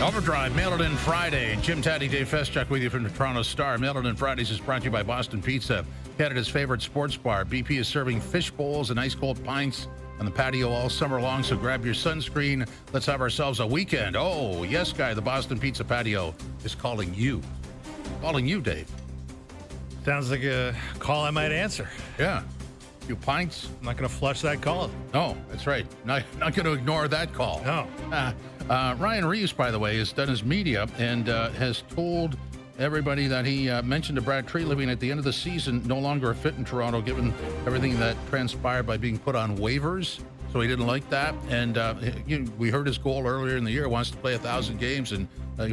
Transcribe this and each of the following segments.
Overdrive, Mail It In Friday. Jim Taddy, Dave Feschuk with you from the Toronto Star. Mail It In Fridays is brought to you by Boston Pizza, Canada's favorite sports bar. BP is serving fish bowls and ice-cold pints on the patio all summer long, so grab your sunscreen. Let's have ourselves a weekend. Oh, yes, Guy, the Boston Pizza patio is calling you. Calling you, Dave. Sounds like a call I might answer. Yeah. Few pints. I'm not going to flush that call. No, that's right. Not going to ignore that call. No. Ryan Reeves, by the way, has done his media and has told everybody that he mentioned to Brad Treliving at the end of the season, no longer a fit in Toronto, given everything that transpired by being put on waivers. So he didn't like that. And we heard his goal earlier in the year, wants to play 1,000 games and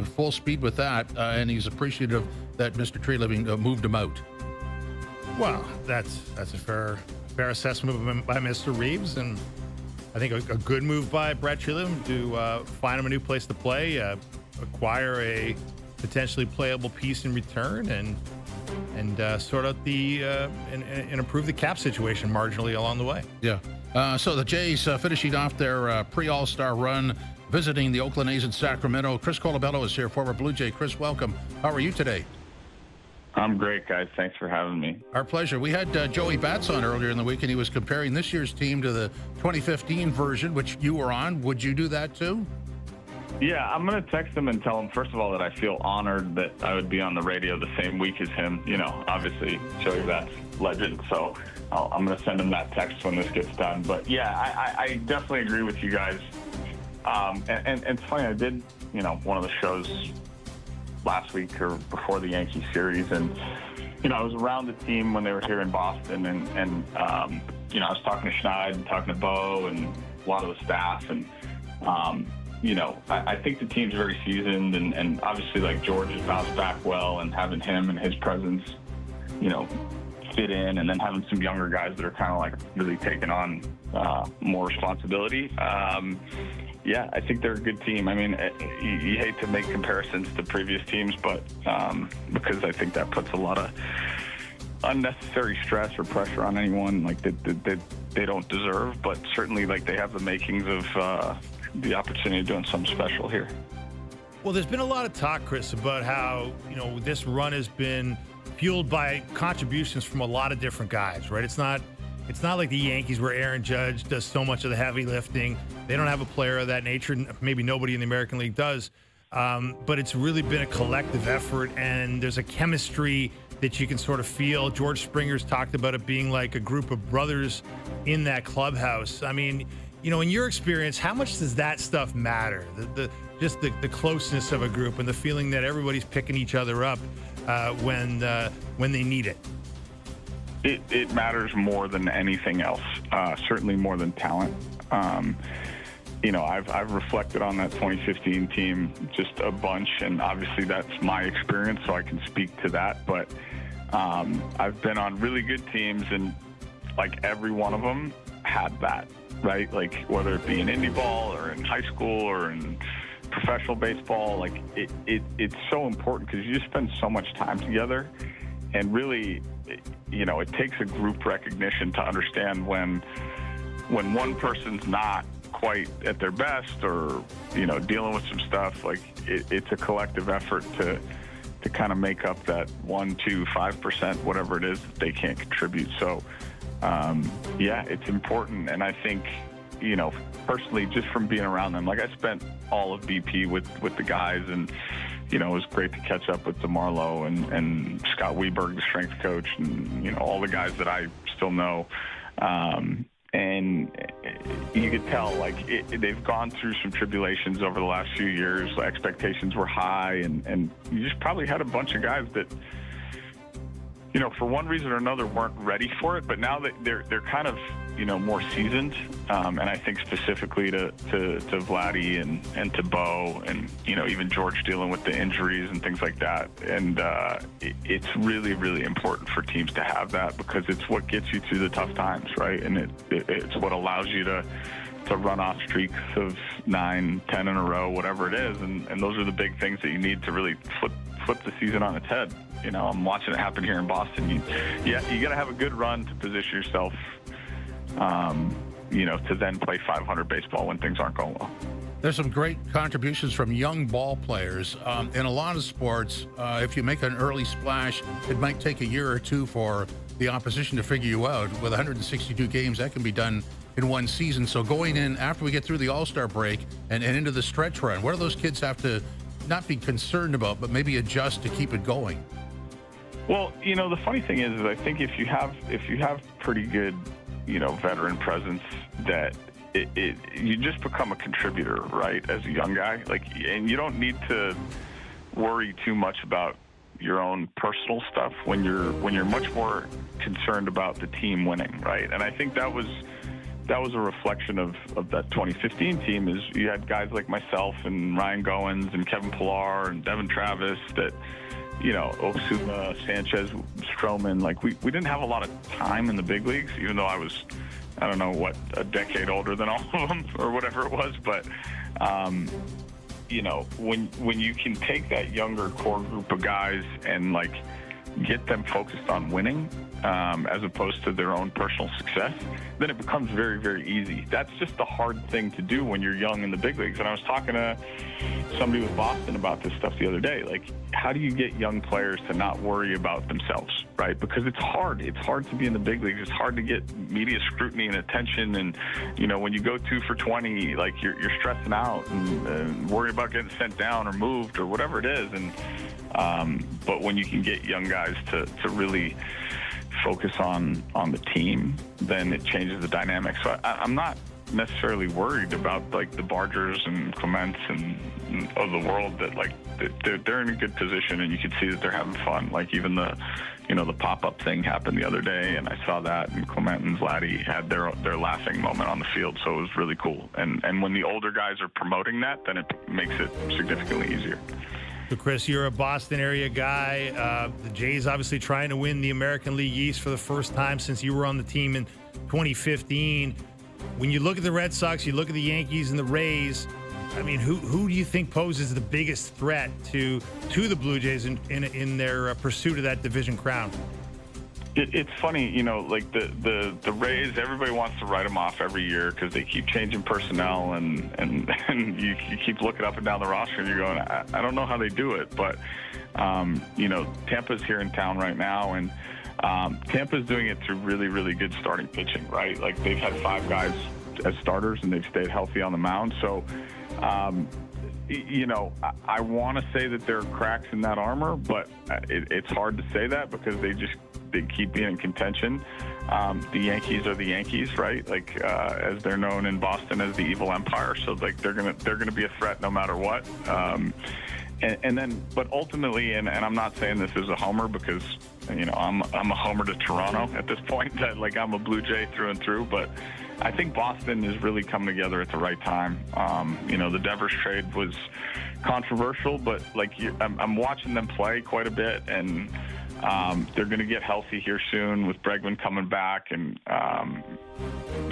full speed with that. And he's appreciative that Mr. Treliving moved him out. Well, that's a fair assessment by Mr. Reeves, and I think a good move by Brad Treliving to find him a new place to play, acquire a potentially playable piece in return, and sort out the and improve the cap situation marginally along the way. Yeah. So the Jays finishing off their pre-All-Star run, visiting the Oakland A's in Sacramento. Chris Colabello is here, former Blue Jay. Chris, welcome. How are you today? I'm great, guys. Thanks for having me. Our pleasure. We had Joey Bats on earlier in the week, and he was comparing this year's team to the 2015 version, which you were on. Would you do that too? Yeah, I'm going to text him and tell him, first of all, that I feel honored that I would be on the radio the same week as him. You know, obviously, Joey Bats, legend. So I'm going to send him that text when this gets done. But yeah, I definitely agree with you guys. And it's funny, I did, one of the shows last week or before the Yankee series, and I was around the team when they were here in Boston, and I was talking to Schneid and talking to Bo and a lot of the staff, and I think the team's very seasoned, and obviously like George has bounced back well, and having him and his presence fit in, and then having some younger guys that are kind of like really taking on more responsibility. Yeah, I think they're a good team. I mean, you hate to make comparisons to previous teams, but because I think that puts a lot of unnecessary stress or pressure on anyone like that they don't deserve. But certainly, like, they have the makings of the opportunity of doing something special here. Well, there's been a lot of talk, Chris, about how this run has been fueled by contributions from a lot of different guys, right? It's not like the Yankees where Aaron Judge does so much of the heavy lifting. They don't have a player of that nature. Maybe nobody in the American League does. But it's really been a collective effort, and there's a chemistry that you can sort of feel. George Springer's talked about it being like a group of brothers in that clubhouse. I mean, in your experience, how much does that stuff matter? Just the closeness of a group and the feeling that everybody's picking each other up when they need it. It matters more than anything else, certainly more than talent. I've reflected on that 2015 team just a bunch, and obviously that's my experience, so I can speak to that. But I've been on really good teams, and like every one of them had that, right? Like whether it be in indie ball or in high school or in professional baseball, like it's so important because you just spend so much time together, and really, it takes a group recognition to understand when one person's not quite at their best or, dealing with some stuff. Like it's a collective effort to kind of make up that 1%, 2%, 5%, whatever it is that they can't contribute. So, yeah, it's important. And I think, personally, just from being around them, like I spent all of BP with the guys, and, it was great to catch up with DeMarlo and Scott Weberg, the strength coach, and, all the guys that I still know. And you could tell, like, they've gone through some tribulations over the last few years. Expectations were high, and you just probably had a bunch of guys that, for one reason or another weren't ready for it. But now that they're kind of, more seasoned, and I think specifically to Vladdy and to Bo and, even George dealing with the injuries and things like that. And it's really, really important for teams to have that, because it's what gets you through the tough times, right? And it's what allows you to run off streaks of 9, 10 in a row, whatever it is. And those are the big things that you need to really flip the season on its head. I'm watching it happen here in Boston. You got to have a good run to position yourself to then play 500 baseball when things aren't going well. There's some great contributions from young ball players. In a lot of sports, if you make an early splash, it might take a year or two for the opposition to figure you out. With 162 games, that can be done in one season. So going in after we get through the All-Star break and into the stretch run, what do those kids have to not be concerned about, but maybe adjust to keep it going? Well, the funny thing is I think if you have pretty good, veteran presence, that you just become a contributor, right? As a young guy, and you don't need to worry too much about your own personal stuff when you're much more concerned about the team winning, right? And I think that was a reflection of that 2015 team. Is you had guys like myself and Ryan Goins and Kevin Pillar and Devin Travis that, Osuna, Sanchez, Stroman, we didn't have a lot of time in the big leagues, even though I was, I don't know what, a decade older than all of them or whatever it was. But, when you can take that younger core group of guys and get them focused on winning, as opposed to their own personal success, then it becomes very, very easy. That's just the hard thing to do when you're young in the big leagues. And I was talking to somebody with Boston about this stuff the other day. How do you get young players to not worry about themselves, right? Because it's hard. It's hard to be in the big leagues. It's hard to get media scrutiny and attention. And, when you go 2 for 20, you're stressing out and worrying about getting sent down or moved or whatever it is. And but when you can get young guys to really focus on the team, then it changes the dynamic. So I'm not necessarily worried about the Bargers and Clements and of the world that they're in a good position, and you can see that they're having fun. Even the the pop-up thing happened the other day, and I saw that, and Clement and Vladdy had their laughing moment on the field, so it was really cool. And when the older guys are promoting that, then it makes it significantly easier. So, Chris, you're a Boston area guy. The Jays obviously trying to win the American League East for the first time since you were on the team in 2015. When you look at the Red Sox, you look at the Yankees and the Rays, I mean, who do you think poses the biggest threat to the Blue Jays in their pursuit of that division crown? It's funny, the Rays, everybody wants to write them off every year because they keep changing personnel, and you keep looking up and down the roster and you're going, I don't know how they do it. But, Tampa's here in town right now, and Tampa's doing it through really, really good starting pitching, right? They've had 5 guys as starters and they've stayed healthy on the mound. So, I want to say that there are cracks in that armor, but it's hard to say that because they keep being in contention. The Yankees are the Yankees, right? As they're known in Boston as the evil empire. So they're gonna be a threat no matter what. But ultimately, and I'm not saying this is a homer because I'm a homer to Toronto at this point. That I'm a Blue Jay through and through, but I think Boston is really coming together at the right time. The Devers trade was controversial, but I'm watching them play quite a bit, and they're going to get healthy here soon with Bregman coming back, and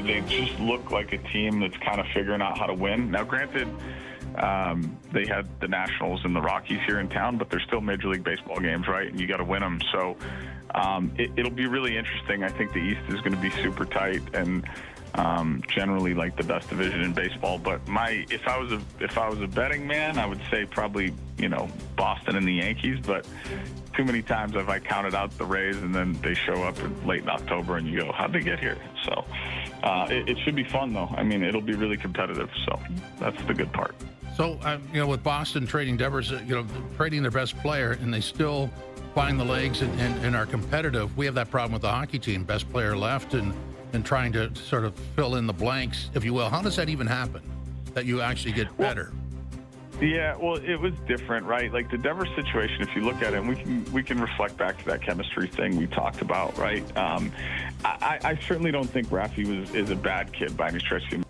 they just look like a team that's kind of figuring out how to win. Now, granted, they had the Nationals and the Rockies here in town, but they're still Major League Baseball games, right? And you got to win them. So it'll be really interesting. I think the East is going to be super tight and generally the best division in baseball. But if I was a betting man, I would say probably Boston and the Yankees. But too many times have I counted out the Rays, and then they show up late in October, and you go, how'd they get here? So it should be fun, though. I mean, it'll be really competitive. So that's the good part. So, with Boston trading Devers, trading their best player, and they still find the legs and are competitive. We have that problem with the hockey team. Best player left and trying to sort of fill in the blanks, if you will. How does that even happen, that you actually get better? Yeah, well, it was different, right? The Devers situation, if you look at it, and we can reflect back to that chemistry thing we talked about, right? I certainly don't think Rafi is a bad kid by any stretch of the